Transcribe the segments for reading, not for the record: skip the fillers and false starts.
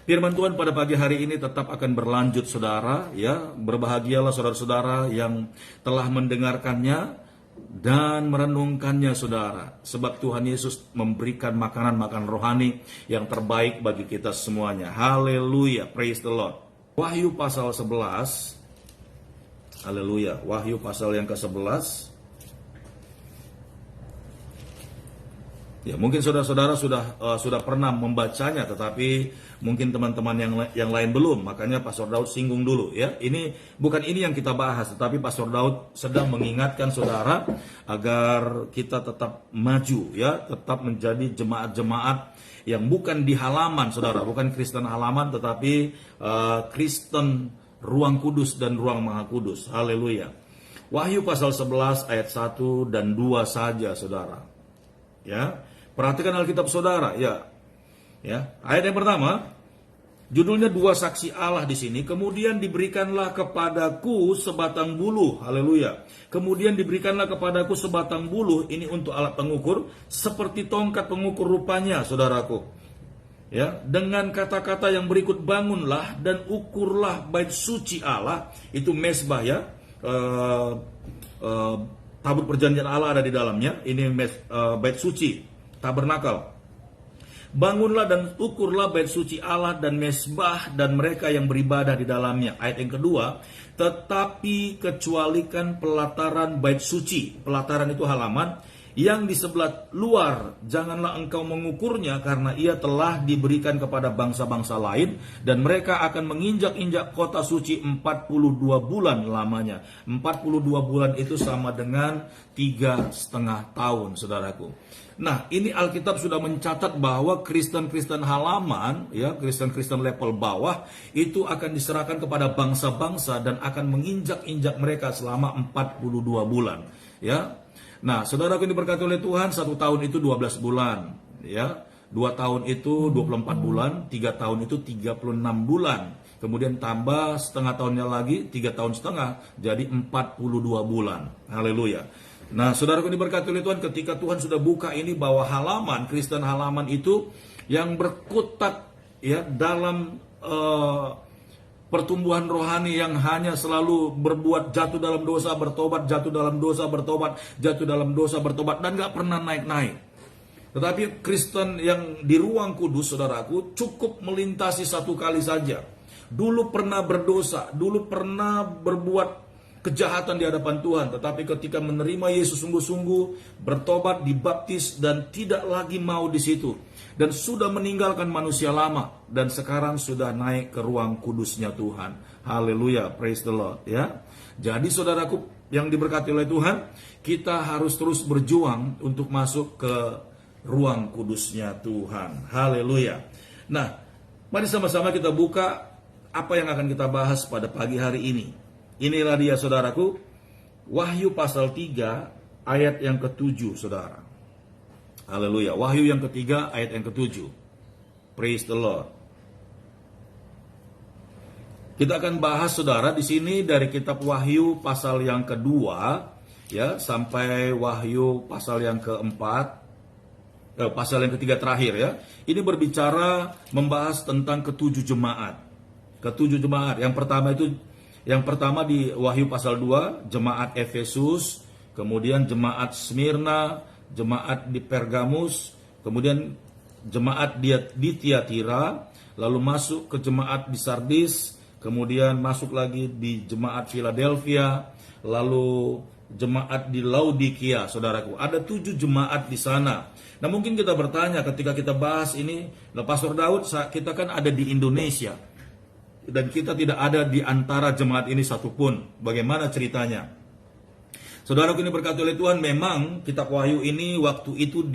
Firman Tuhan pada pagi hari ini tetap akan berlanjut saudara, ya. Berbahagialah saudara-saudara yang telah mendengarkannya dan merenungkannya saudara. Sebab Tuhan Yesus memberikan makanan-makanan rohani yang terbaik bagi kita semuanya. Haleluya, praise the Lord. Wahyu pasal 11. Haleluya, Wahyu pasal yang ke-11. Ya, mungkin saudara-saudara sudah pernah membacanya, tetapi mungkin teman-teman yang lain belum. Makanya Pastor Daud singgung dulu, ya. Ini bukan ini yang kita bahas, tetapi Pastor Daud sedang mengingatkan saudara agar kita tetap maju, ya, tetap menjadi jemaat-jemaat yang bukan di halaman, saudara, bukan Kristen halaman, tetapi Kristen ruang kudus dan ruang maha kudus. Haleluya. Wahyu pasal 11 ayat 1 dan 2 saja, saudara. Ya, perhatikan Alkitab saudara, ya. Ya, ayat yang pertama, judulnya dua saksi Allah di sini. Kemudian diberikanlah kepadaku sebatang buluh, haleluya. Kemudian diberikanlah kepadaku sebatang buluh, ini untuk alat pengukur, seperti tongkat pengukur rupanya, saudaraku. Ya, dengan kata-kata yang berikut, bangunlah dan ukurlah bait suci Allah, itu mesbah, ya. Tabut perjanjian Allah ada di dalamnya. Ini bait suci, tabernakel. Bangunlah dan ukurlah bait suci Allah dan mesbah dan mereka yang beribadah di dalamnya. Ayat yang kedua, tetapi kecualikan pelataran bait suci. Pelataran itu halaman yang di sebelah luar, janganlah engkau mengukurnya, karena ia telah diberikan kepada bangsa-bangsa lain, dan mereka akan menginjak-injak kota suci 42 bulan lamanya. 42 bulan itu sama dengan 3,5 tahun, saudaraku. Nah, ini Alkitab sudah mencatat bahwa Kristen-Kristen halaman, ya, Kristen-Kristen level bawah, itu akan diserahkan kepada bangsa-bangsa dan akan menginjak-injak mereka selama 42 bulan, ya. Nah, saudaraku ini diberkati oleh Tuhan, 1 tahun itu 12 bulan, ya. 2 tahun itu 24 bulan, 3 tahun itu 36 bulan. Kemudian tambah setengah tahunnya lagi, 3 tahun setengah, jadi 42 bulan. Haleluya. Nah, saudaraku ini diberkati oleh Tuhan, ketika Tuhan sudah buka ini bahwa halaman, Kristen halaman itu yang berkutat, ya, dalam pertumbuhan rohani yang hanya selalu berbuat jatuh dalam dosa, bertobat, jatuh dalam dosa, bertobat, jatuh dalam dosa, bertobat, dan gak pernah naik-naik. Tetapi Kristen yang di ruang kudus, saudaraku, cukup melintasi satu kali saja. Dulu pernah berdosa, dulu pernah berbuat kejahatan di hadapan Tuhan, tetapi ketika menerima Yesus sungguh-sungguh, bertobat, dibaptis, dan tidak lagi mau di situ, dan sudah meninggalkan manusia lama, dan sekarang sudah naik ke ruang kudusnya Tuhan. Haleluya, praise the Lord, ya. Jadi saudaraku yang diberkati oleh Tuhan, kita harus terus berjuang untuk masuk ke ruang kudusnya Tuhan. Haleluya. Nah, mari sama-sama kita buka apa yang akan kita bahas pada pagi hari ini. Inilah dia, saudaraku, Wahyu pasal 3 ayat yang ke-7, saudara. Haleluya. Wahyu yang ketiga ayat yang ke-7. Praise the Lord. Kita akan bahas, saudara, di sini dari kitab Wahyu pasal yang kedua, ya, sampai Wahyu pasal yang keempat, pasal yang ketiga terakhir, ya. Ini berbicara membahas tentang ketujuh jemaat. Ketujuh jemaat. Yang pertama di Wahyu pasal 2, jemaat Efesus, kemudian jemaat Smyrna, jemaat di Pergamus, kemudian jemaat di Tiatira, lalu masuk ke jemaat di Sardis, kemudian masuk lagi di jemaat Philadelphia, lalu jemaat di Laodikia, saudaraku. Ada 7 jemaat di sana. Nah, mungkin kita bertanya ketika kita bahas ini, nah, Pastor Daud, kita kan ada di Indonesia, dan kita tidak ada di antara jemaat ini satupun. Bagaimana ceritanya? Saudaraku ini berkati oleh Tuhan, memang kitab Wahyu ini waktu itu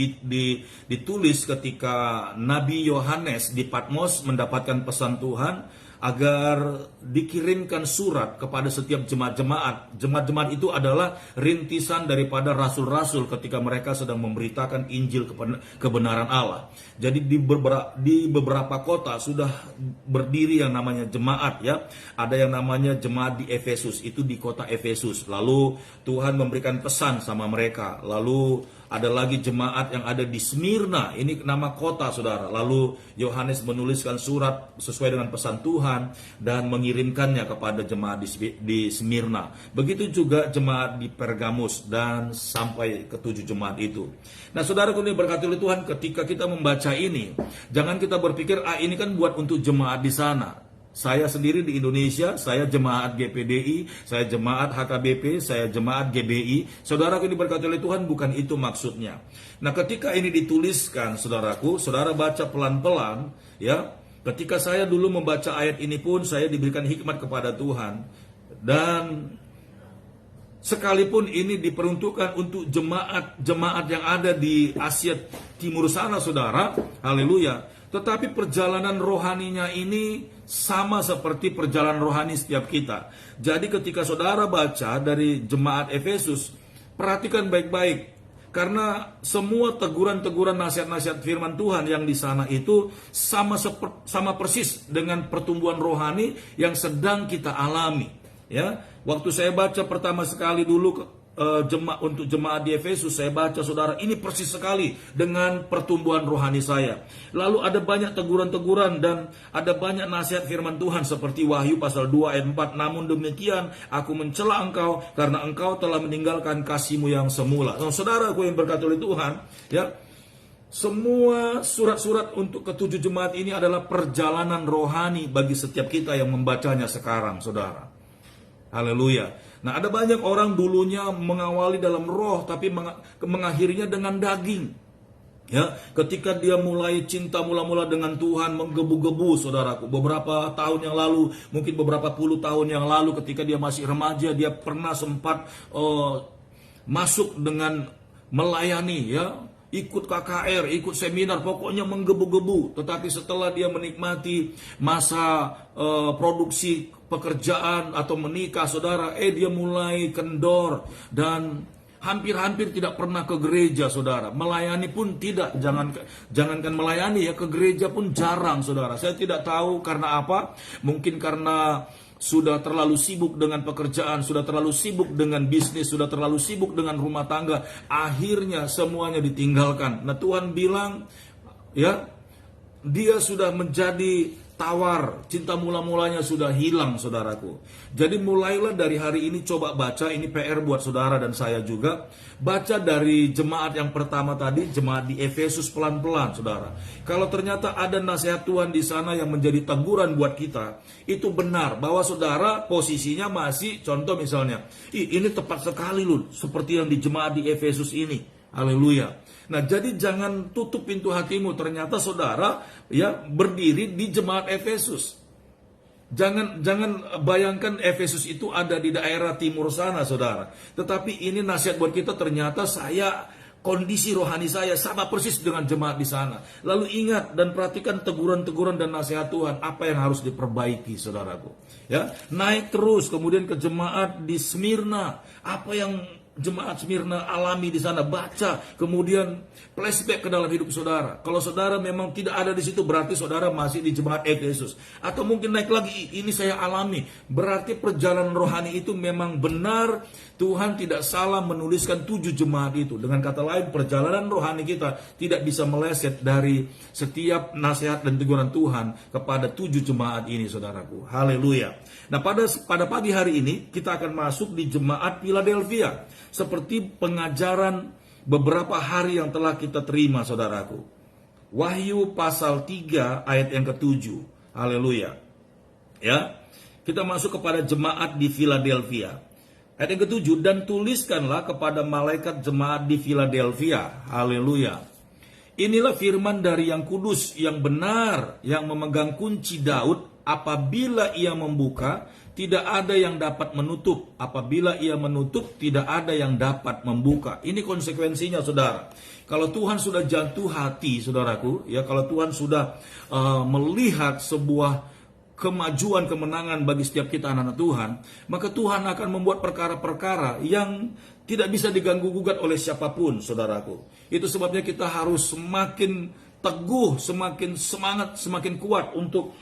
ditulis ketika Nabi Yohanes di Patmos mendapatkan pesan Tuhan agar dikirimkan surat kepada setiap jemaat-jemaat. Jemaat-jemaat itu adalah rintisan daripada rasul-rasul ketika mereka sedang memberitakan Injil kebenaran Allah. Jadi di beberapa kota sudah berdiri yang namanya jemaat, ya. Ada yang namanya jemaat di Efesus, itu di kota Efesus. Lalu Tuhan memberikan pesan sama mereka. Lalu Ada lagi jemaat yang ada di Smyrna, ini nama kota saudara. Lalu Yohanes menuliskan surat sesuai dengan pesan Tuhan dan mengirimkannya kepada jemaat di Smyrna. Begitu juga jemaat di Pergamus dan sampai ke 7 jemaat itu. Nah saudara ini berkati oleh Tuhan, ketika kita membaca ini, jangan kita berpikir ini kan buat untuk jemaat di sana. Saya sendiri di Indonesia, saya jemaat GPDI, saya jemaat HKBP, saya jemaat GBI. Saudaraku ini berkati oleh Tuhan, bukan itu maksudnya. Nah ketika ini dituliskan saudaraku, saudara baca pelan-pelan ya. Ketika saya dulu membaca ayat ini pun saya diberikan hikmat kepada Tuhan. Dan sekalipun ini diperuntukkan untuk jemaat yang ada di Asia Timur sana saudara, haleluya. Tetapi perjalanan rohaninya ini sama seperti perjalanan rohani setiap kita. Jadi ketika saudara baca dari jemaat Efesus, perhatikan baik-baik. Karena semua teguran-teguran nasihat-nasihat firman Tuhan yang di sana itu sama persis dengan pertumbuhan rohani yang sedang kita alami. Ya, waktu saya baca pertama sekali dulu untuk jemaat di Efesus, saya baca saudara, ini persis sekali dengan pertumbuhan rohani saya. Lalu ada banyak teguran-teguran dan ada banyak nasihat firman Tuhan seperti Wahyu pasal 2 ayat 4. Namun demikian aku mencela engkau karena engkau telah meninggalkan kasihmu yang semula. Nah, saudaraku yang berkati oleh Tuhan, ya, semua surat-surat untuk ke-7 jemaat ini adalah perjalanan rohani bagi setiap kita yang membacanya sekarang, saudara. Haleluya. Nah, ada banyak orang dulunya mengawali dalam roh tapi mengakhirinya dengan daging. Ya, ketika dia mulai cinta mula-mula dengan Tuhan, menggebu-gebu saudaraku. Beberapa tahun yang lalu, mungkin beberapa puluh tahun yang lalu ketika dia masih remaja, dia pernah sempat masuk dengan melayani ya. Ikut KKR, ikut seminar, pokoknya menggebu-gebu. Tetapi setelah dia menikmati masa produksi pekerjaan atau menikah, saudara, dia mulai kendor dan hampir-hampir tidak pernah ke gereja, saudara. Melayani pun tidak, jangankan melayani ya, ke gereja pun jarang, saudara. Saya tidak tahu karena apa, mungkin karena sudah terlalu sibuk dengan pekerjaan, sudah terlalu sibuk dengan bisnis, sudah terlalu sibuk dengan rumah tangga, akhirnya semuanya ditinggalkan. Nah, Tuhan bilang, ya, dia sudah menjadi tawar, cinta mula-mulanya sudah hilang, saudaraku. Jadi mulailah dari hari ini coba baca, ini PR buat saudara dan saya juga. Baca dari jemaat yang pertama tadi, jemaat di Efesus pelan-pelan, saudara. Kalau ternyata ada nasihat Tuhan di sana yang menjadi teguran buat kita, itu benar bahwa saudara posisinya masih, contoh misalnya, ini tepat sekali loh, seperti yang di jemaat di Efesus ini. Haleluya. Nah, jadi jangan tutup pintu hatimu. Ternyata saudara ya berdiri di jemaat Efesus. Jangan bayangkan Efesus itu ada di daerah timur sana, saudara. Tetapi ini nasihat buat kita, ternyata kondisi rohani saya sama persis dengan jemaat di sana. Lalu ingat dan perhatikan teguran-teguran dan nasihat Tuhan, apa yang harus diperbaiki, saudaraku. Ya, naik terus kemudian ke jemaat di Smyrna. Apa yang jemaat Smyrna alami di sana, baca, kemudian flashback ke dalam hidup saudara. Kalau saudara memang tidak ada di situ, berarti saudara masih di jemaat Efesus. Atau mungkin naik lagi, ini saya alami. Berarti perjalanan rohani itu memang benar. Tuhan tidak salah menuliskan 7 jemaat itu. Dengan kata lain, perjalanan rohani kita tidak bisa meleset dari setiap nasihat dan teguran Tuhan kepada 7 jemaat ini, saudaraku. Haleluya. Nah, pada pagi hari ini kita akan masuk di jemaat Philadelphia. Seperti pengajaran beberapa hari yang telah kita terima, saudaraku. Wahyu pasal 3 ayat yang ke-7. Haleluya. Ya. Kita masuk kepada jemaat di Philadelphia. Ayat yang ke-7, dan tuliskanlah kepada malaikat jemaat di Philadelphia. Haleluya. Inilah firman dari yang kudus, yang benar, yang memegang kunci Daud. Apabila ia membuka, tidak ada yang dapat menutup. Apabila ia menutup, tidak ada yang dapat membuka. Ini konsekuensinya, saudara. Kalau Tuhan sudah jatuh hati, saudaraku, ya, kalau Tuhan sudah melihat sebuah kemajuan, kemenangan bagi setiap kita anak-anak Tuhan, maka Tuhan akan membuat perkara-perkara yang tidak bisa diganggu-gugat oleh siapapun, saudaraku. Itu sebabnya kita harus semakin teguh, semakin semangat, semakin kuat untuk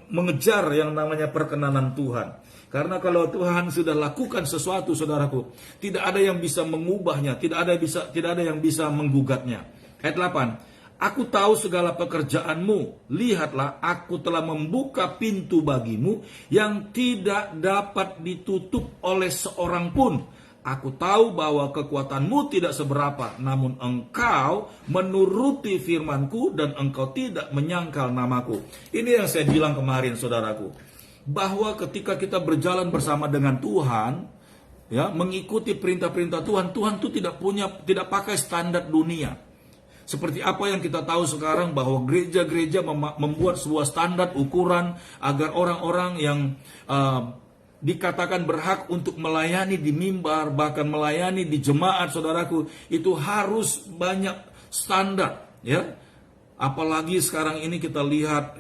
mengejar yang namanya perkenanan Tuhan. Karena kalau Tuhan sudah lakukan sesuatu, saudaraku, tidak ada yang bisa mengubahnya, tidak ada yang bisa menggugatnya. Ayat 8, aku tahu segala pekerjaanmu, lihatlah aku telah membuka pintu bagimu yang tidak dapat ditutup oleh seorang pun. Aku tahu bahwa kekuatanmu tidak seberapa, namun engkau menuruti firmanku dan engkau tidak menyangkal namaku. Ini yang saya bilang kemarin, saudaraku, bahwa ketika kita berjalan bersama dengan Tuhan, ya, mengikuti perintah-perintah Tuhan, Tuhan itu tidak pakai standar dunia. Seperti apa yang kita tahu sekarang, bahwa gereja-gereja membuat sebuah standar ukuran agar orang-orang yang dikatakan berhak untuk melayani di mimbar, bahkan melayani di jemaat, saudaraku, itu harus banyak standar, ya. Apalagi sekarang ini kita lihat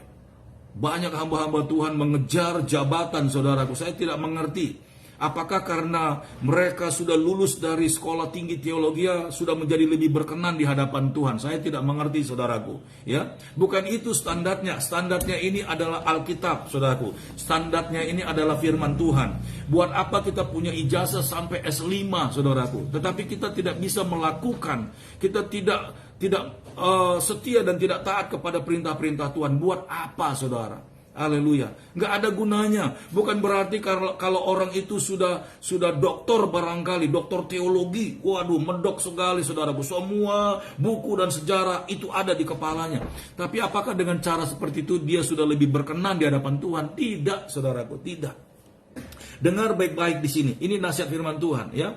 banyak hamba-hamba Tuhan mengejar jabatan, saudaraku. Saya tidak mengerti. Apakah karena mereka sudah lulus dari sekolah tinggi teologi sudah menjadi lebih berkenan di hadapan Tuhan? Saya tidak mengerti, saudaraku. Ya, bukan itu standarnya. Standarnya ini adalah Alkitab, saudaraku. Standarnya ini adalah firman Tuhan. Buat apa kita punya ijazah sampai S5, saudaraku? Tetapi kita tidak bisa melakukan. Kita tidak setia dan tidak taat kepada perintah-perintah Tuhan. Buat apa, saudara? Haleluya. Nggak ada gunanya. Bukan berarti kalau orang itu sudah doktor barangkali, doktor teologi, waduh, mendok sekali, saudaraku. Semua buku dan sejarah itu ada di kepalanya. Tapi apakah dengan cara seperti itu dia sudah lebih berkenan di hadapan Tuhan? Tidak, saudaraku, tidak. Dengar baik-baik di sini. Ini nasihat firman Tuhan, ya.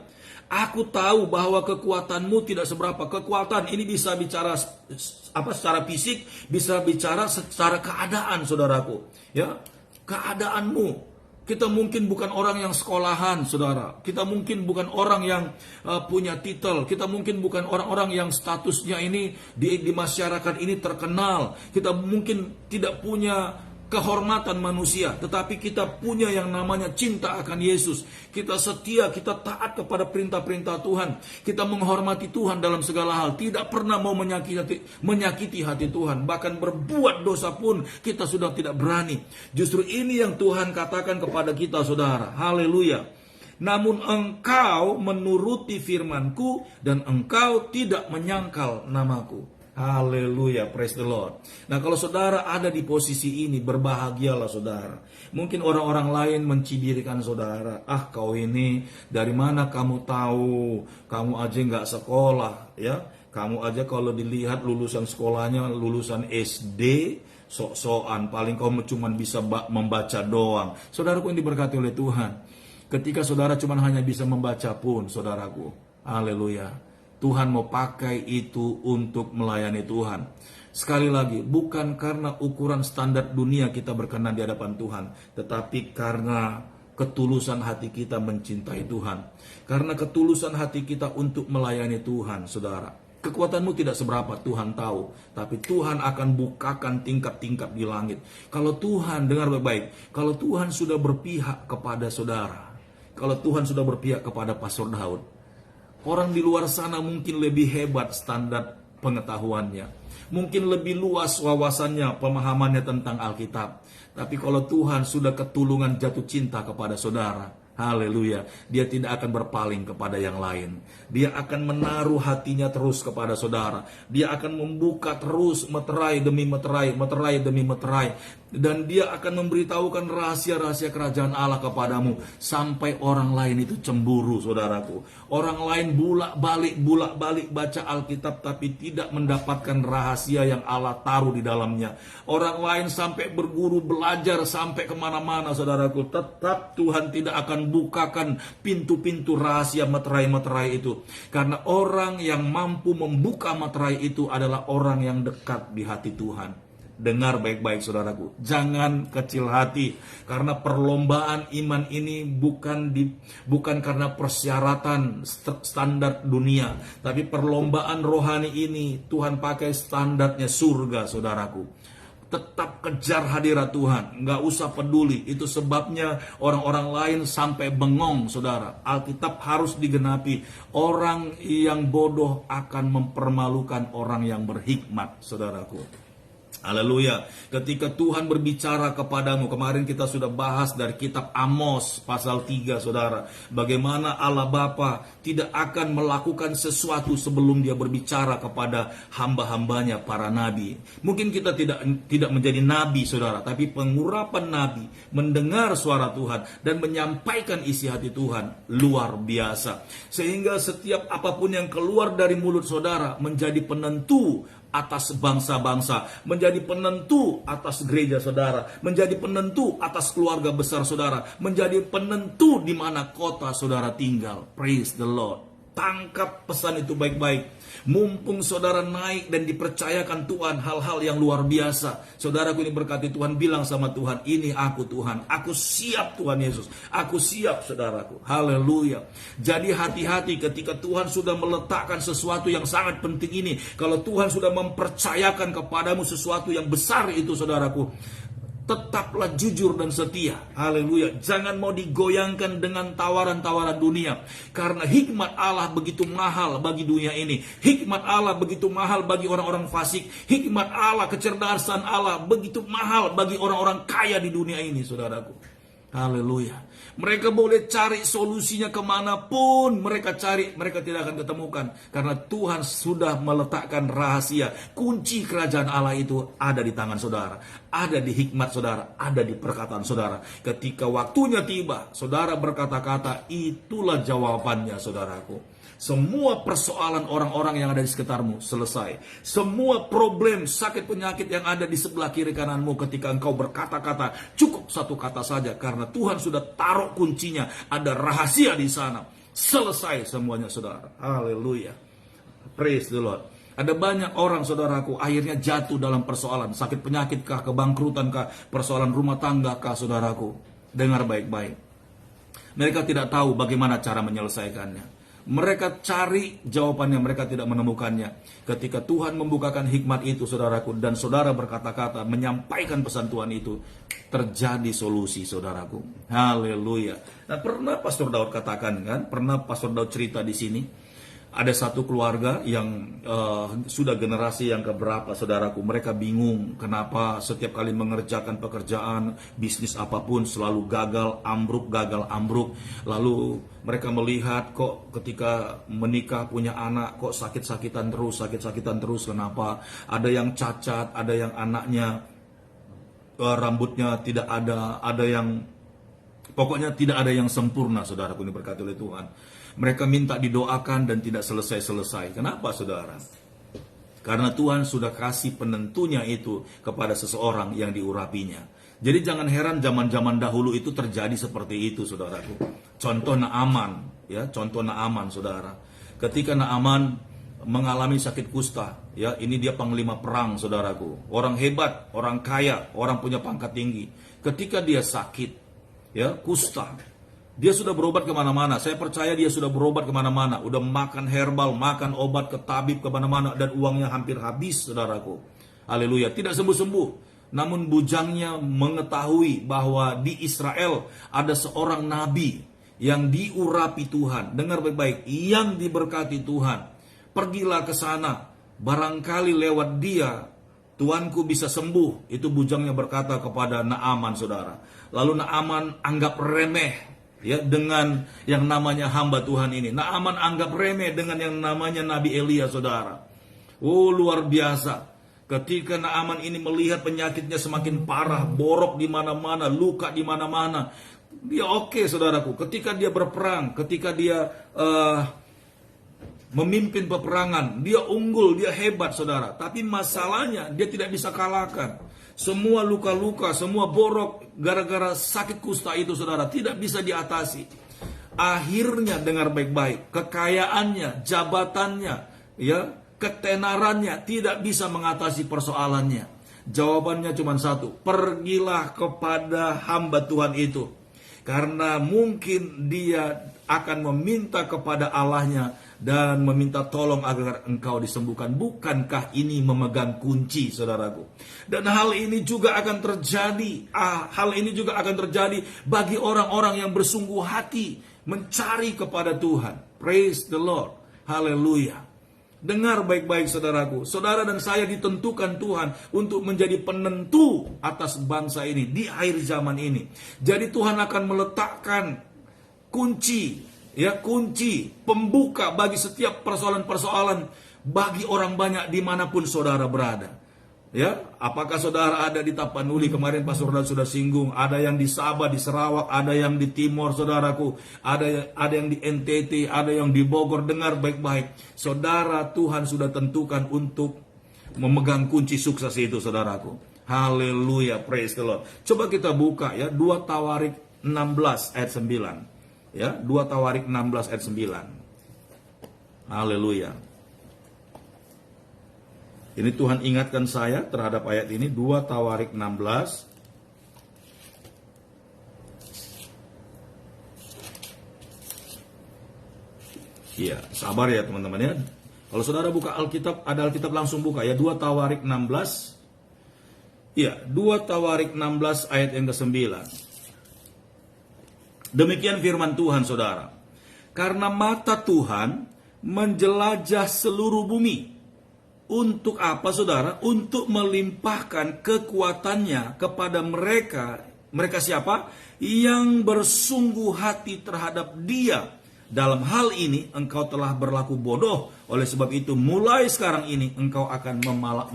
Aku tahu bahwa kekuatanmu tidak seberapa. Kekuatan ini bisa bicara secara fisik, bisa bicara secara keadaan, saudaraku. Ya, keadaanmu. Kita mungkin bukan orang yang sekolahan, saudara. Kita mungkin bukan orang yang punya titel. Kita mungkin bukan orang-orang yang statusnya ini di masyarakat ini terkenal. Kita mungkin tidak punya kehormatan manusia, tetapi kita punya yang namanya cinta akan Yesus. Kita setia, kita taat kepada perintah-perintah Tuhan. Kita menghormati Tuhan dalam segala hal. Tidak pernah mau menyakiti hati Tuhan. Bahkan berbuat dosa pun kita sudah tidak berani. Justru ini yang Tuhan katakan kepada kita, saudara. Haleluya. Namun engkau menuruti firmanku dan engkau tidak menyangkal namaku. Haleluya, praise the Lord. Nah, kalau saudara ada di posisi ini, berbahagialah saudara. Mungkin orang-orang lain mencibirkan saudara. Ah, kau ini dari mana kamu tahu? Kamu aja nggak sekolah, ya. Kamu aja kalau dilihat lulusan sekolahnya lulusan SD, sok-sokan. Paling kau cuma bisa membaca doang. Saudaraku yang diberkati oleh Tuhan. Ketika saudara cuma hanya bisa membaca pun, saudaraku, haleluya, Tuhan mau pakai itu untuk melayani Tuhan. Sekali lagi, bukan karena ukuran standar dunia kita berkenan di hadapan Tuhan, tetapi karena ketulusan hati kita mencintai Tuhan. Karena ketulusan hati kita untuk melayani Tuhan, saudara. Kekuatanmu tidak seberapa, Tuhan tahu. Tapi Tuhan akan bukakan tingkat-tingkat di langit. Kalau Tuhan, dengar baik-baik, kalau Tuhan sudah berpihak kepada saudara, kalau Tuhan sudah berpihak kepada Pastor Daud, orang di luar sana mungkin lebih hebat standar pengetahuannya. Mungkin lebih luas wawasannya, pemahamannya tentang Alkitab. Tapi kalau Tuhan sudah ketulungan jatuh cinta kepada saudara, haleluya, dia tidak akan berpaling kepada yang lain. Dia akan menaruh hatinya terus kepada saudara. Dia akan membuka terus meterai demi meterai, meterai demi meterai. Dan dia akan memberitahukan rahasia-rahasia kerajaan Allah kepadamu. Sampai orang lain itu cemburu, saudaraku. Orang lain bulak-balik baca Alkitab tapi tidak mendapatkan rahasia yang Allah taruh di dalamnya. Orang lain sampai berguru belajar sampai kemana-mana, saudaraku. Tetap Tuhan tidak akan bukakan pintu-pintu rahasia meterai-meterai itu. Karena orang yang mampu membuka meterai itu adalah orang yang dekat di hati Tuhan. Dengar baik-baik, saudaraku, jangan kecil hati, karena perlombaan iman ini bukan karena persyaratan standar dunia, tapi perlombaan rohani ini Tuhan pakai standarnya surga, saudaraku. Tetap kejar hadirat Tuhan. Nggak usah peduli. Itu sebabnya orang-orang lain sampai bengong, saudara. Alkitab harus digenapi. Orang yang bodoh akan mempermalukan orang yang berhikmat, saudaraku. Haleluya. Ketika Tuhan berbicara kepadamu, kemarin kita sudah bahas dari kitab Amos pasal 3, saudara. Bagaimana Allah Bapa tidak akan melakukan sesuatu sebelum dia berbicara kepada hamba-hambanya, para nabi. Mungkin kita tidak menjadi nabi, saudara, tapi pengurapan nabi, mendengar suara Tuhan dan menyampaikan isi hati Tuhan luar biasa. Sehingga setiap apapun yang keluar dari mulut saudara menjadi penentu atas bangsa-bangsa, menjadi penentu atas gereja saudara, menjadi penentu atas keluarga besar saudara, menjadi penentu di mana kota saudara tinggal. Praise the Lord. Tangkap pesan itu baik-baik. Mumpung saudara naik dan dipercayakan Tuhan hal-hal yang luar biasa. Saudaraku ini berkati Tuhan, bilang sama Tuhan, ini aku Tuhan, aku siap Tuhan Yesus, aku siap saudaraku. Haleluya. Jadi hati-hati ketika Tuhan sudah meletakkan sesuatu yang sangat penting ini. Kalau Tuhan sudah mempercayakan kepadamu sesuatu yang besar itu, saudaraku, tetaplah jujur dan setia. Haleluya. Jangan mau digoyangkan dengan tawaran-tawaran dunia. Karena hikmat Allah begitu mahal bagi dunia ini. Hikmat Allah begitu mahal bagi orang-orang fasik. Hikmat Allah, kecerdasan Allah begitu mahal bagi orang-orang kaya di dunia ini, saudaraku. Haleluya. Mereka boleh cari solusinya kemanapun mereka cari, mereka tidak akan ketemukan. Karena Tuhan sudah meletakkan rahasia. Kunci kerajaan Allah itu ada di tangan saudara, ada di hikmat saudara, ada di perkataan saudara. Ketika waktunya tiba, saudara berkata-kata, itulah jawabannya, saudaraku. Semua persoalan orang-orang yang ada di sekitarmu selesai. Semua problem, sakit, penyakit yang ada di sebelah kiri kananmu, ketika engkau berkata-kata, cukup satu kata saja, karena Tuhan sudah taruh kuncinya. Ada rahasia di sana. Selesai semuanya, saudara. Haleluya. Praise the Lord. Ada banyak orang, saudaraku, akhirnya jatuh dalam persoalan. Sakit, penyakit kah, kebangkrutan kah, persoalan rumah tangga kah, saudaraku. Dengar baik-baik. Mereka tidak tahu bagaimana cara menyelesaikannya. Mereka cari jawabannya, mereka tidak menemukannya. Ketika Tuhan membukakan hikmat itu, saudaraku, dan saudara berkata-kata, menyampaikan pesan Tuhan itu, terjadi solusi, saudaraku. Haleluya. Nah, pernah Pastor Daud katakan, kan? Pernah Pastor Daud cerita di sini. Ada satu keluarga yang sudah generasi yang keberapa, saudaraku. Mereka bingung kenapa setiap kali mengerjakan pekerjaan, bisnis apapun selalu gagal, ambruk. Lalu mereka melihat kok ketika menikah punya anak kok sakit-sakitan terus. Kenapa? Ada yang cacat, ada yang anaknya rambutnya tidak ada yang pokoknya tidak ada yang sempurna, saudaraku, ini berkati oleh Tuhan. Mereka minta didoakan dan tidak selesai-selesai. Kenapa, saudara? Karena Tuhan sudah kasih penentunya itu kepada seseorang yang diurapinya. Jadi jangan heran zaman-zaman dahulu itu terjadi seperti itu, saudaraku. Contoh Naaman, ya, contoh Naaman, saudara. Ketika Naaman mengalami sakit kusta, ya, ini dia panglima perang, saudaraku. Orang hebat, orang kaya, orang punya pangkat tinggi. Ketika dia sakit, ya, kusta, dia sudah berobat kemana-mana. Saya percaya dia sudah berobat kemana-mana. Udah makan herbal, makan obat ke tabib kemana-mana. Dan uangnya hampir habis, saudaraku. Haleluya. Tidak sembuh-sembuh. Namun bujangnya mengetahui bahwa di Israel ada seorang nabi yang diurapi Tuhan. Dengar baik-baik. Yang diberkati Tuhan. Pergilah ke sana. Barangkali lewat dia Tuanku bisa sembuh. Itu bujangnya berkata kepada Naaman, saudara. Lalu Naaman anggap remeh, ya, dengan yang namanya hamba Tuhan ini. Naaman anggap remeh dengan yang namanya Nabi Elia, saudara. Oh, luar biasa. Ketika Naaman ini melihat penyakitnya semakin parah, borok di mana-mana, luka di mana-mana, dia oke, saudaraku. Ketika dia berperang, ketika dia memimpin peperangan, dia unggul, dia hebat, saudara. Tapi masalahnya dia tidak bisa kalahkan. Semua luka-luka, semua borok gara-gara sakit kusta itu, saudara, tidak bisa diatasi. Akhirnya, dengar baik-baik, kekayaannya, jabatannya, ya, ketenarannya tidak bisa mengatasi persoalannya. Jawabannya cuma satu, pergilah kepada hamba Tuhan itu. Karena mungkin dia akan meminta kepada Allahnya dan meminta tolong agar engkau disembuhkan. Bukankah ini memegang kunci, saudaraku? Dan hal ini juga akan terjadi. Hal ini juga akan terjadi bagi orang-orang yang bersungguh hati mencari kepada Tuhan. Praise the Lord. Haleluya. Dengar baik-baik saudaraku, saudara dan saya ditentukan Tuhan untuk menjadi penentu atas bangsa ini di akhir zaman ini. Jadi Tuhan akan meletakkan kunci pembuka bagi setiap persoalan-persoalan bagi orang banyak dimanapun saudara berada. Ya, apakah saudara ada di Tapanuli, kemarin Pak Saudara sudah singgung, ada yang di Sabah, di Sarawak, ada yang di Timor, saudaraku, ada yang di NTT, ada yang di Bogor. Dengar baik-baik, saudara, Tuhan sudah tentukan untuk memegang kunci sukses itu, saudaraku. Haleluya, praise the Lord. Coba kita buka ya, 2 Tawarik 16 ayat 9. Ya, 2 Tawarik 16 ayat 9. Haleluya. Ini Tuhan ingatkan saya terhadap ayat ini, 2 Tawarik 16. Iya, sabar ya teman-teman ya. Kalau saudara buka Alkitab, ada Alkitab langsung buka ya, 2 Tawarik 16. Iya, 2 Tawarik 16 ayat yang ke-9. Demikian firman Tuhan, saudara. Karena mata Tuhan menjelajah seluruh bumi. Untuk apa, saudara? Untuk melimpahkan kekuatannya kepada mereka. Mereka siapa? Yang bersungguh hati terhadap Dia. Dalam hal ini engkau telah berlaku bodoh. Oleh sebab itu mulai sekarang ini engkau akan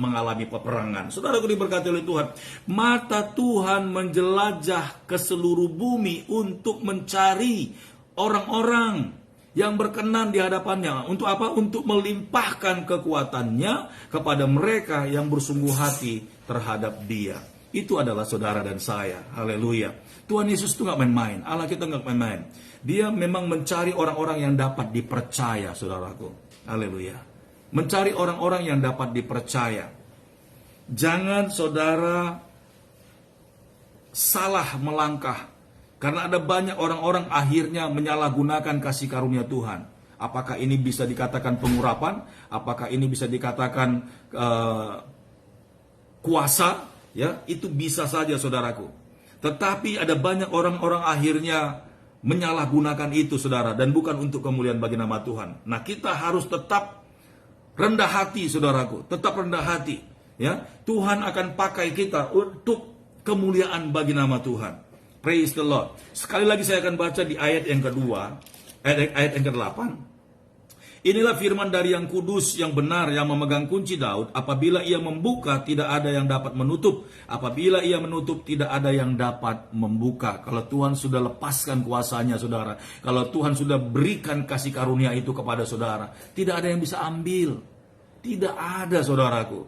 mengalami peperangan. Saudaraku diberkati oleh Tuhan. Mata Tuhan menjelajah ke seluruh bumi untuk mencari orang-orang yang berkenan di hadapannya. Untuk apa? Untuk melimpahkan kekuatannya kepada mereka yang bersungguh hati terhadap Dia. Itu adalah saudara dan saya. Haleluya. Tuhan Yesus itu gak main-main. Allah kita gak main-main. Dia memang mencari orang-orang yang dapat dipercaya, saudaraku. Haleluya. Mencari orang-orang yang dapat dipercaya. Jangan saudara salah melangkah. Karena ada banyak orang-orang akhirnya menyalahgunakan kasih karunia Tuhan. Apakah ini bisa dikatakan pengurapan? Apakah ini bisa dikatakan kuasa? Ya, itu bisa saja, saudaraku. Tetapi ada banyak orang-orang akhirnya menyalahgunakan itu, saudara, dan bukan untuk kemuliaan bagi nama Tuhan. Nah, kita harus tetap rendah hati, saudaraku. Tetap rendah hati. Ya, Tuhan akan pakai kita untuk kemuliaan bagi nama Tuhan. Praise the Lord. Sekali lagi saya akan baca di ayat yang kedua, ayat yang ke-8. Inilah firman dari yang kudus, yang benar, yang memegang kunci Daud. Apabila ia membuka, tidak ada yang dapat menutup. Apabila ia menutup, tidak ada yang dapat membuka. Kalau Tuhan sudah lepaskan kuasanya, saudara. Kalau Tuhan sudah berikan kasih karunia itu kepada saudara, tidak ada yang bisa ambil. Tidak ada, saudaraku.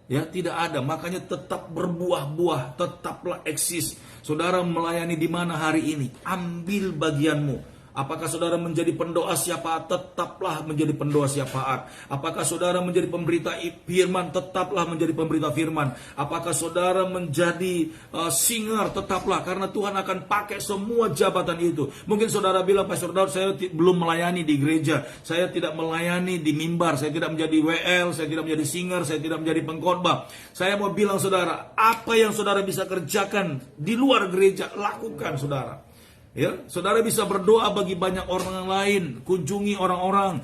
Ya, tidak ada. Makanya tetap berbuah-buah, tetaplah eksis. Saudara melayani di mana hari ini? Ambil bagianmu. Apakah saudara menjadi pendoa syafaat? Tetaplah menjadi pendoa syafaat. Apakah saudara menjadi pemberita firman? Tetaplah menjadi pemberita firman. Apakah saudara menjadi singer? Tetaplah, karena Tuhan akan pakai semua jabatan itu. Mungkin saudara bilang, Pastor Daud, saya belum melayani di gereja, saya tidak melayani di mimbar, saya tidak menjadi WL, saya tidak menjadi singer, saya tidak menjadi pengkhotbah. Saya mau bilang, saudara, apa yang saudara bisa kerjakan di luar gereja, lakukan, saudara. Ya, saudara bisa berdoa bagi banyak orang lain, kunjungi orang-orang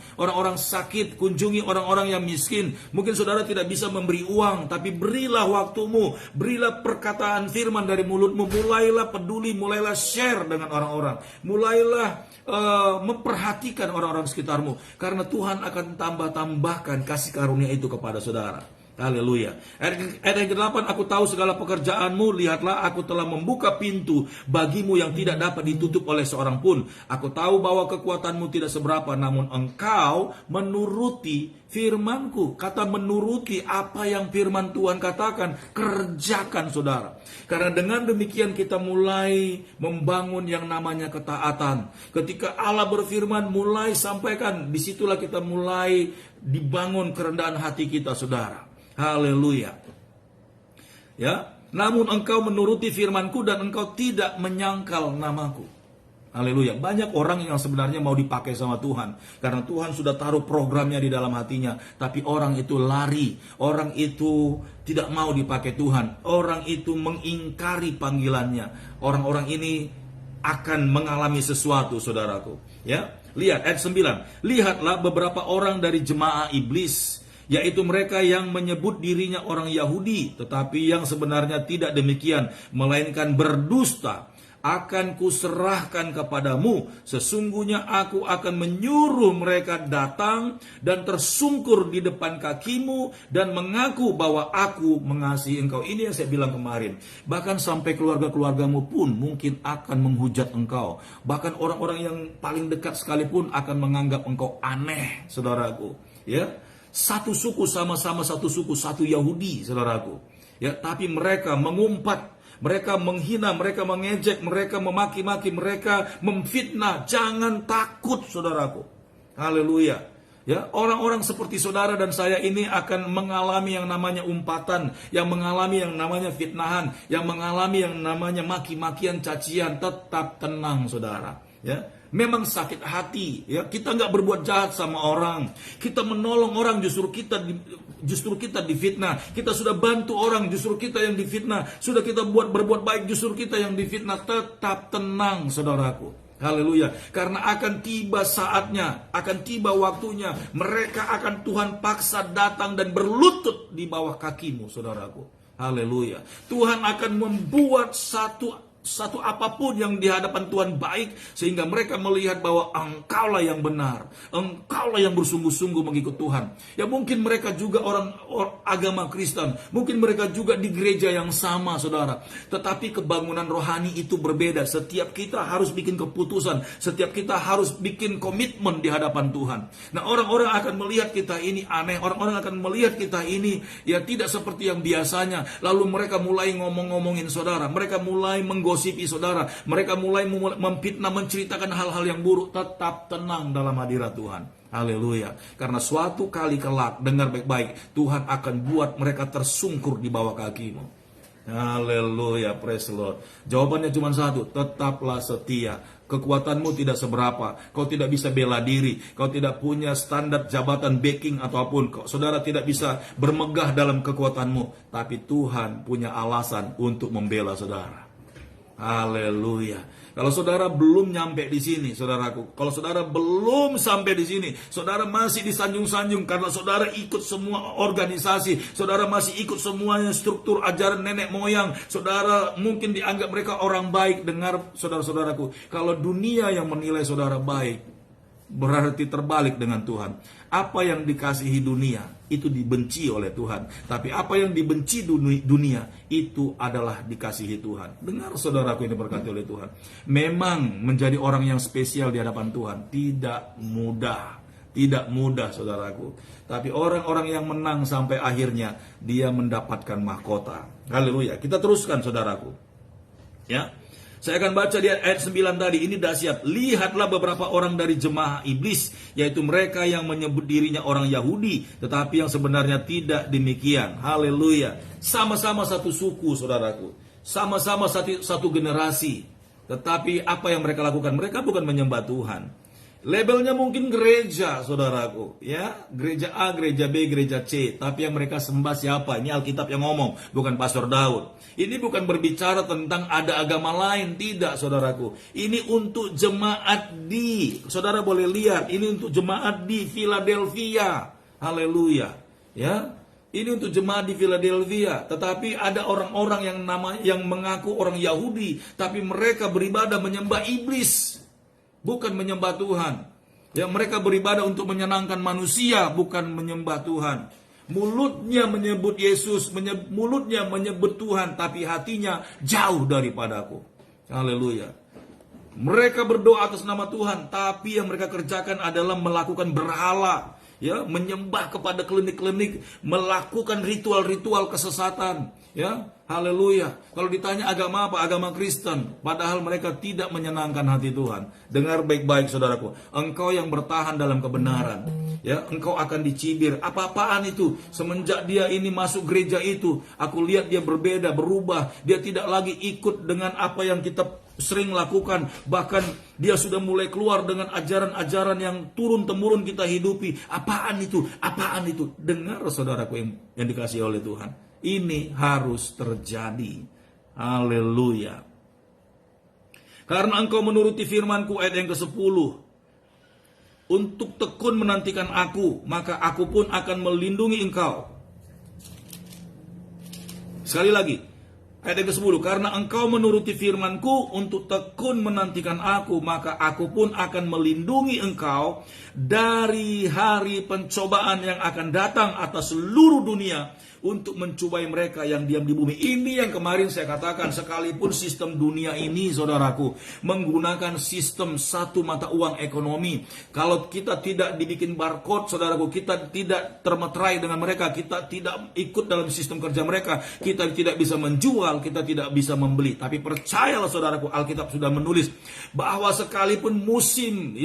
sakit, kunjungi orang-orang yang miskin. Mungkin saudara tidak bisa memberi uang, tapi berilah waktumu, berilah perkataan firman dari mulutmu, mulailah peduli, mulailah share dengan orang-orang, mulailah memperhatikan orang-orang sekitarmu, karena Tuhan akan tambahkan kasih karunia itu kepada saudara. Haleluya. Ayat yang ke-8, aku tahu segala pekerjaanmu, lihatlah aku telah membuka pintu bagimu yang tidak dapat ditutup oleh seorang pun. Aku tahu bahwa kekuatanmu tidak seberapa, namun engkau menuruti firmanku. Kata menuruti apa yang firman Tuhan katakan, kerjakan, saudara. Karena dengan demikian kita mulai membangun yang namanya ketaatan. Ketika Allah berfirman, mulai sampaikan, disitulah kita mulai dibangun kerendahan hati kita, saudara. Haleluya. Ya, namun engkau menuruti firmanku dan engkau tidak menyangkal namaku. Haleluya. Banyak orang yang sebenarnya mau dipakai sama Tuhan, karena Tuhan sudah taruh programnya di dalam hatinya. Tapi orang itu lari, orang itu tidak mau dipakai Tuhan, orang itu mengingkari panggilannya. Orang-orang ini akan mengalami sesuatu, saudaraku. Ya, lihat ayat 9. Lihatlah beberapa orang dari jemaah iblis, yaitu mereka yang menyebut dirinya orang Yahudi, tetapi yang sebenarnya tidak demikian, melainkan berdusta. Akan kuserahkan kepadamu, sesungguhnya aku akan menyuruh mereka datang dan tersungkur di depan kakimu dan mengaku bahwa aku mengasihi engkau. Ini yang saya bilang kemarin. Bahkan sampai keluarga-keluargamu pun mungkin akan menghujat engkau. Bahkan orang-orang yang paling dekat sekalipun akan menganggap engkau aneh, saudaraku. Ya, satu suku, sama-sama satu suku, satu Yahudi, saudaraku. Ya, tapi mereka mengumpat, mereka menghina, mereka mengejek, mereka memaki-maki, mereka memfitnah. Jangan takut, saudaraku. Haleluya. Ya, orang-orang seperti saudara dan saya ini akan mengalami yang namanya umpatan, yang mengalami yang namanya fitnahan, yang mengalami yang namanya maki-makian, cacian. Tetap tenang, saudara. Ya, memang sakit hati, ya, kita nggak berbuat jahat sama orang, kita menolong orang, justru kita difitnah. Kita sudah bantu orang, justru kita yang difitnah. Sudah kita berbuat baik, justru kita yang difitnah. Tetap tenang, saudaraku. Haleluya. Karena akan tiba saatnya, akan tiba waktunya, mereka akan Tuhan paksa datang dan berlutut di bawah kakimu, saudaraku. Haleluya. Tuhan akan membuat satu apapun yang di hadapan Tuhan baik, sehingga mereka melihat bahwa engkaulah yang benar, engkaulah yang bersungguh-sungguh mengikut Tuhan. Ya, mungkin mereka juga orang agama Kristen, mungkin mereka juga di gereja yang sama, saudara. Tetapi kebangunan rohani itu berbeda. Setiap kita harus bikin keputusan, setiap kita harus bikin komitmen di hadapan Tuhan. Nah, orang-orang akan melihat kita ini aneh, orang-orang akan melihat kita ini ya tidak seperti yang biasanya. Lalu mereka mulai ngomong-ngomongin saudara, mereka mulai menggosipi saudara, mereka mulai memfitnah, menceritakan hal-hal yang buruk. Tetap tenang dalam hadirat Tuhan. Haleluya. Karena suatu kali kelak, dengar baik-baik, Tuhan akan buat mereka tersungkur di bawah kakimu. Haleluya, praise the Lord. Jawabannya cuma satu, tetaplah setia. Kekuatanmu tidak seberapa, kau tidak bisa bela diri, kau tidak punya standar jabatan backing ataupun, saudara tidak bisa bermegah dalam kekuatanmu. Tapi Tuhan punya alasan untuk membela saudara. Haleluya. Kalau saudara belum nyampe di sini, saudaraku, kalau saudara belum sampai di sini, saudara masih disanjung-sanjung karena saudara ikut semua organisasi, saudara masih ikut semuanya struktur ajaran nenek moyang, saudara mungkin dianggap mereka orang baik. Dengar, saudara-saudaraku, kalau dunia yang menilai saudara baik, berarti terbalik dengan Tuhan. Apa yang dikasihi dunia itu dibenci oleh Tuhan, tapi apa yang dibenci dunia itu adalah dikasihi Tuhan. Dengar, saudaraku, ini berkati oleh Tuhan. Memang menjadi orang yang spesial di hadapan Tuhan tidak mudah, saudaraku. Tapi orang-orang yang menang sampai akhirnya dia mendapatkan mahkota. Haleluya. Kita teruskan, saudaraku. Ya. Saya akan baca di ayat 9 tadi, ini dahsyat. Lihatlah beberapa orang dari jemaah iblis, yaitu mereka yang menyebut dirinya orang Yahudi, tetapi yang sebenarnya tidak demikian. Haleluya. Sama-sama satu suku, saudaraku. Sama-sama satu generasi. Tetapi apa yang mereka lakukan? Mereka bukan menyembah Tuhan. Labelnya mungkin gereja, saudaraku, ya, gereja A, gereja B, gereja C. Tapi yang mereka sembah siapa? Ini Alkitab yang ngomong, bukan Pastor Daud. Ini bukan berbicara tentang ada agama lain, tidak, saudaraku. Ini untuk jemaat saudara boleh lihat, ini untuk jemaat di Philadelphia. Haleluya, ya. Ini untuk jemaat di Philadelphia. Tetapi ada orang-orang yang mengaku orang Yahudi, tapi mereka beribadah menyembah iblis, bukan menyembah Tuhan. Ya, mereka beribadah untuk menyenangkan manusia, bukan menyembah Tuhan. Mulutnya menyebut Yesus, mulutnya menyebut Tuhan, tapi hatinya jauh daripadaku. Haleluya. Mereka berdoa atas nama Tuhan, tapi yang mereka kerjakan adalah melakukan berhala, ya, menyembah kepada klinik-klinik, melakukan ritual-ritual kesesatan, ya. Haleluya. Kalau ditanya agama apa? Agama Kristen. Padahal mereka tidak menyenangkan hati Tuhan. Dengar baik-baik, saudaraku. Engkau yang bertahan dalam kebenaran, ya, engkau akan dicibir. Apa-apaan itu? Semenjak dia ini masuk gereja itu, aku lihat dia berbeda, berubah. Dia tidak lagi ikut dengan apa yang kita sering lakukan. Bahkan dia sudah mulai keluar dengan ajaran-ajaran yang turun-temurun kita hidupi. Apaan itu? Apaan itu? Dengar saudaraku yang dikasihi oleh Tuhan. Ini harus terjadi. Haleluya. Karena engkau menuruti firman-Ku, ayat yang ke-10. Untuk tekun menantikan Aku, maka Aku pun akan melindungi engkau. Sekali lagi, ayat yang ke-10. Karena engkau menuruti firman-Ku, untuk tekun menantikan Aku, maka Aku pun akan melindungi engkau dari hari pencobaan yang akan datang atas seluruh dunia, untuk mencobai mereka yang diam di bumi. Ini yang kemarin saya katakan, sekalipun sistem dunia ini, saudaraku, menggunakan sistem satu mata uang ekonomi. Kalau kita tidak dibikin barcode, saudaraku, kita tidak termeterai dengan mereka, kita tidak ikut dalam sistem kerja mereka, kita tidak bisa menjual, kita tidak bisa membeli. Tapi percayalah saudaraku, Alkitab sudah menulis bahwa sekalipun musim,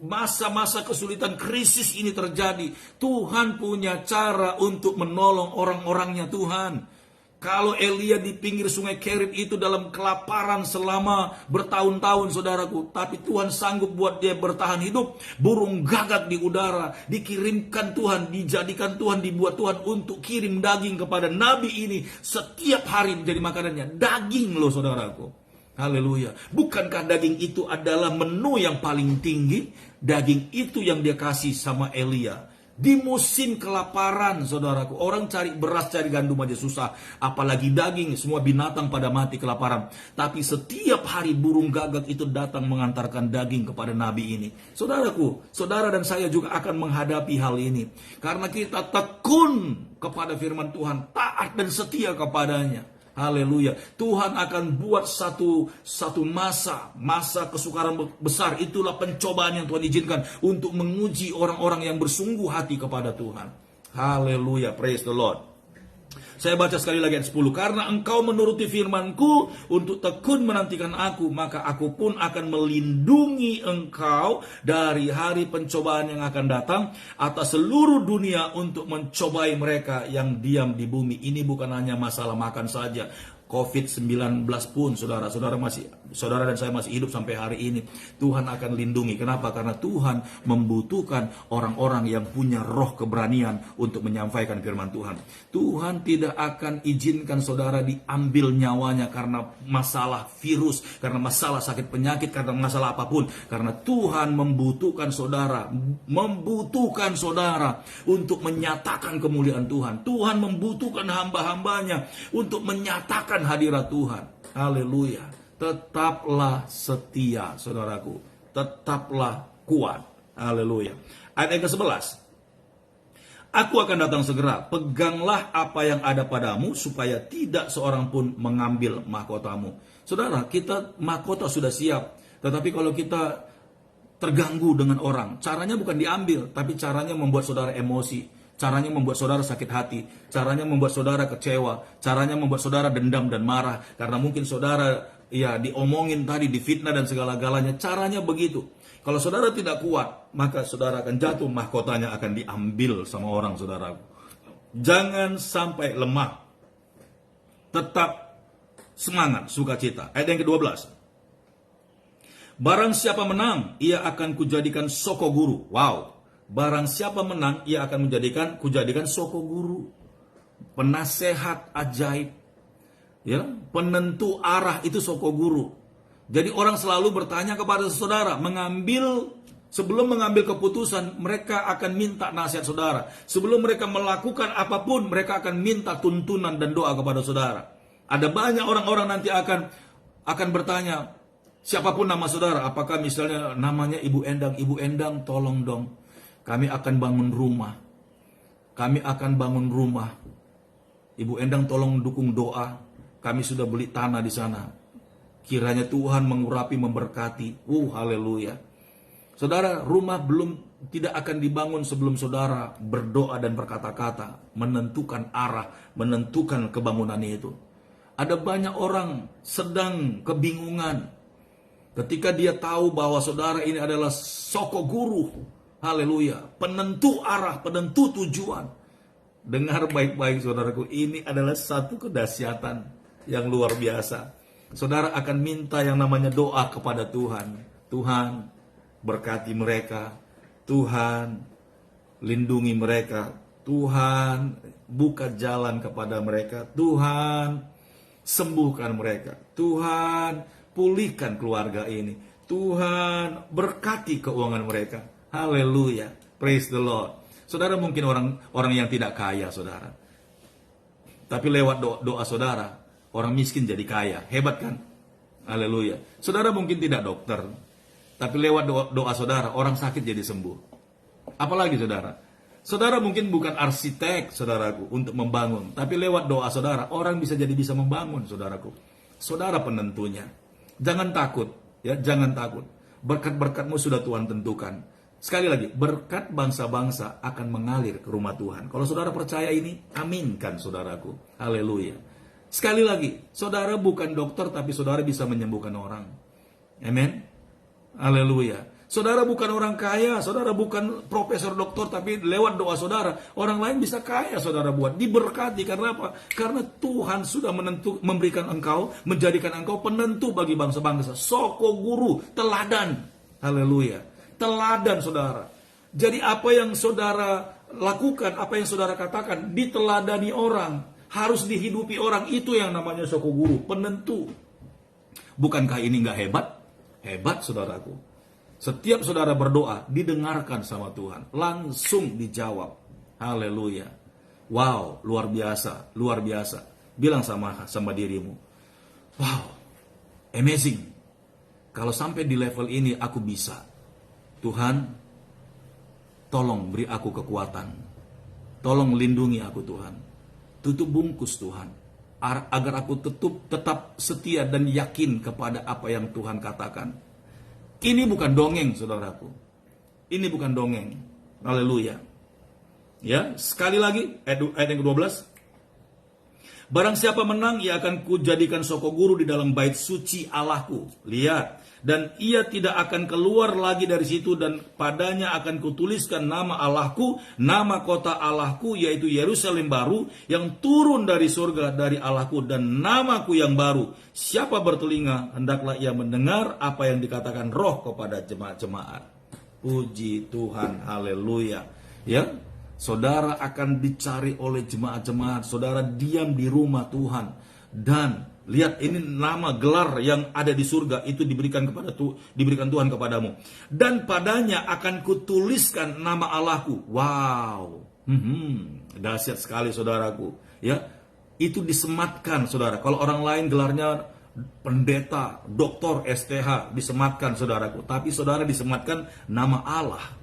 masa-masa kesulitan, krisis ini terjadi, Tuhan punya cara untuk menolong orang-orangnya Tuhan. Kalau Elia di pinggir sungai Kerit itu dalam kelaparan selama bertahun-tahun, saudaraku, tapi Tuhan sanggup buat dia bertahan hidup. Burung gagak di udara dikirimkan Tuhan, dijadikan Tuhan, dibuat Tuhan untuk kirim daging kepada nabi ini. Setiap hari menjadi makanannya. Daging loh saudaraku. Haleluya. Bukankah daging itu adalah menu yang paling tinggi? Daging itu yang dia kasih sama Elia. Di musim kelaparan, saudaraku, orang cari beras, cari gandum aja susah. Apalagi daging, semua binatang pada mati kelaparan. Tapi setiap hari burung gagak itu datang mengantarkan daging kepada nabi ini. Saudaraku, saudara dan saya juga akan menghadapi hal ini. Karena kita tekun kepada firman Tuhan, taat dan setia kepadanya. Haleluya. Tuhan akan buat satu masa kesukaran besar. Itulah pencobaan yang Tuhan izinkan untuk menguji orang-orang yang bersungguh hati kepada Tuhan. Haleluya. Praise the Lord. Saya baca sekali lagi ayat 10. Karena engkau menuruti firman-Ku, untuk tekun menantikan Aku, maka Aku pun akan melindungi engkau dari hari pencobaan yang akan datang atas seluruh dunia, untuk mencobai mereka yang diam di bumi. Ini bukan hanya masalah makan saja. COVID-19 pun saudara dan saya masih hidup sampai hari ini, Tuhan akan lindungi. Kenapa? Karena Tuhan membutuhkan orang-orang yang punya roh keberanian untuk menyampaikan firman Tuhan. Tuhan tidak akan izinkan saudara diambil nyawanya karena masalah virus, karena masalah sakit penyakit, karena masalah apapun. Karena Tuhan membutuhkan saudara untuk menyatakan kemuliaan Tuhan. Tuhan membutuhkan hamba-hambanya untuk menyatakan hadirat Tuhan. Haleluya. Tetaplah setia, saudaraku. Tetaplah kuat. Haleluya. Ayat yang ke-11. Aku akan datang segera. Peganglah apa yang ada padamu, supaya tidak seorang pun mengambil mahkotamu. Saudara, kita mahkota sudah siap. Tetapi kalau kita terganggu dengan orang, caranya bukan diambil, tapi caranya membuat saudara emosi. Caranya membuat saudara sakit hati, caranya membuat saudara kecewa, caranya membuat saudara dendam dan marah. Karena mungkin saudara diomongin tadi, difitnah dan segala-galanya. Caranya begitu. Kalau saudara tidak kuat, maka saudara akan jatuh, mahkotanya akan diambil sama orang, saudara. Jangan sampai lemah. Tetap semangat, sukacita. Ayat yang ke-12. Barang siapa menang, ia akan kujadikan soko guru. Wow. Barang siapa menang, ia akan kujadikan soko guru, penasehat ajaib, penentu arah, itu soko guru. Jadi orang selalu bertanya kepada saudara, sebelum mengambil keputusan, mereka akan minta nasihat saudara. Sebelum mereka melakukan apapun, mereka akan minta tuntunan dan doa kepada saudara. Ada banyak orang-orang nanti akan bertanya, siapapun nama saudara, apakah misalnya namanya Ibu Endang, tolong dong. Kami akan bangun rumah. Ibu Endang tolong dukung doa. Kami sudah beli tanah di sana. Kiranya Tuhan mengurapi, memberkati. Haleluya. Saudara, rumah tidak akan dibangun sebelum saudara berdoa dan berkata-kata, menentukan arah, menentukan kebangunan itu. Ada banyak orang sedang kebingungan ketika dia tahu bahwa saudara ini adalah soko guru. Haleluya, penentu arah, penentu tujuan. Dengar baik-baik saudaraku, ini adalah satu kedahsyatan yang luar biasa. saudara akan minta yang namanya doa kepada Tuhan. Tuhan, berkati mereka. Tuhan, lindungi mereka. Tuhan, buka jalan kepada mereka. Tuhan, sembuhkan mereka. Tuhan, pulihkan keluarga ini. Tuhan, berkati keuangan mereka. Haleluya. Praise the Lord. Saudara mungkin orang yang tidak kaya, saudara. Tapi lewat doa saudara, orang miskin jadi kaya. Hebat kan? Haleluya. Saudara mungkin tidak dokter, tapi lewat doa saudara, orang sakit jadi sembuh. Apalagi saudara? Saudara mungkin bukan arsitek, saudaraku, untuk membangun. Tapi lewat doa saudara, orang bisa membangun, saudaraku. Saudara penentunya. Jangan takut, ya, jangan takut. Berkat-berkatmu sudah Tuhan tentukan. Sekali lagi, berkat bangsa-bangsa akan mengalir ke rumah Tuhan. Kalau saudara percaya ini, aminkan, saudaraku. Haleluya. Sekali lagi, saudara bukan dokter, tapi saudara bisa menyembuhkan orang. Amin. Haleluya. Saudara bukan orang kaya, saudara bukan profesor doktor, tapi lewat doa saudara, orang lain bisa kaya, saudara buat. Diberkati, karena apa? Karena Tuhan sudah memberikan engkau, menjadikan engkau penentu bagi bangsa-bangsa. Soko guru, teladan. Haleluya. Teladan, saudara. Jadi apa yang saudara lakukan, apa yang saudara katakan, diteladani orang, harus dihidupi orang, itu yang namanya soko guru, penentu. Bukankah ini gak hebat? Hebat, saudaraku. Setiap saudara berdoa, didengarkan sama Tuhan. Langsung dijawab. Haleluya. Wow, luar biasa, luar biasa. Bilang sama dirimu, wow, amazing. Kalau sampai di level ini aku bisa. Tuhan, tolong beri aku kekuatan. Tolong lindungi aku, Tuhan. Tutup bungkus, Tuhan. Agar aku tetap setia dan yakin kepada apa yang Tuhan katakan. Ini bukan dongeng, saudaraku. Ini bukan dongeng. Haleluya. Ya, sekali lagi ayat yang ke-12. Barang siapa menang, ia akan kujadikan soko guru di dalam bait suci Allahku. Lihat, dan ia tidak akan keluar lagi dari situ, dan padanya akan kutuliskan nama Allahku, nama kota Allahku, yaitu Yerusalem baru, yang turun dari surga dari Allahku, dan namaku yang baru. Siapa bertelinga, hendaklah ia mendengar apa yang dikatakan Roh kepada jemaat-jemaat. Puji Tuhan, haleluya. Ya, saudara akan dicari oleh jemaat-jemaat. Saudara diam di rumah Tuhan, dan lihat, ini nama gelar yang ada di surga itu diberikan Tuhan kepadamu. Dan padanya akan kutuliskan nama Allahku. Wow. Dahsyat sekali, saudaraku. Ya, itu disematkan, saudara. Kalau orang lain gelarnya pendeta, doktor, STH, disematkan, saudaraku. Tapi saudara disematkan nama Allah.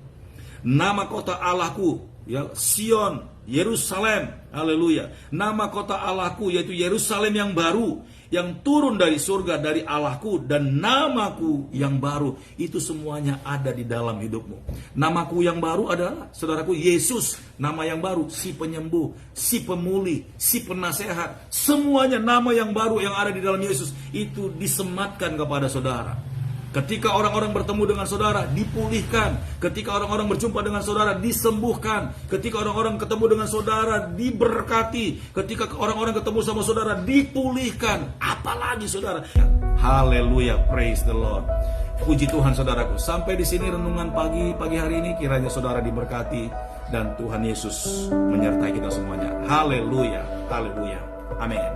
Nama kota Allahku, ya, Sion, Yerusalem, haleluya. Nama kota Allahku, yaitu Yerusalem yang baru, yang turun dari surga dari Allahku, dan namaku yang baru. Itu semuanya ada di dalam hidupmu. Namaku yang baru adalah, saudaraku, Yesus. Nama yang baru, si penyembuh, si pemulih, si penasehat. Semuanya nama yang baru yang ada di dalam Yesus, itu disematkan kepada saudara. Ketika orang-orang bertemu dengan saudara, dipulihkan. Ketika orang-orang berjumpa dengan saudara, disembuhkan. Ketika orang-orang ketemu dengan saudara, diberkati. Ketika orang-orang ketemu sama saudara, dipulihkan. Apalagi, saudara. Haleluya, praise the Lord. Puji Tuhan, saudaraku. Sampai di sini renungan pagi hari ini. Kiranya saudara diberkati, dan Tuhan Yesus menyertai kita semuanya. Haleluya, haleluya. Amin.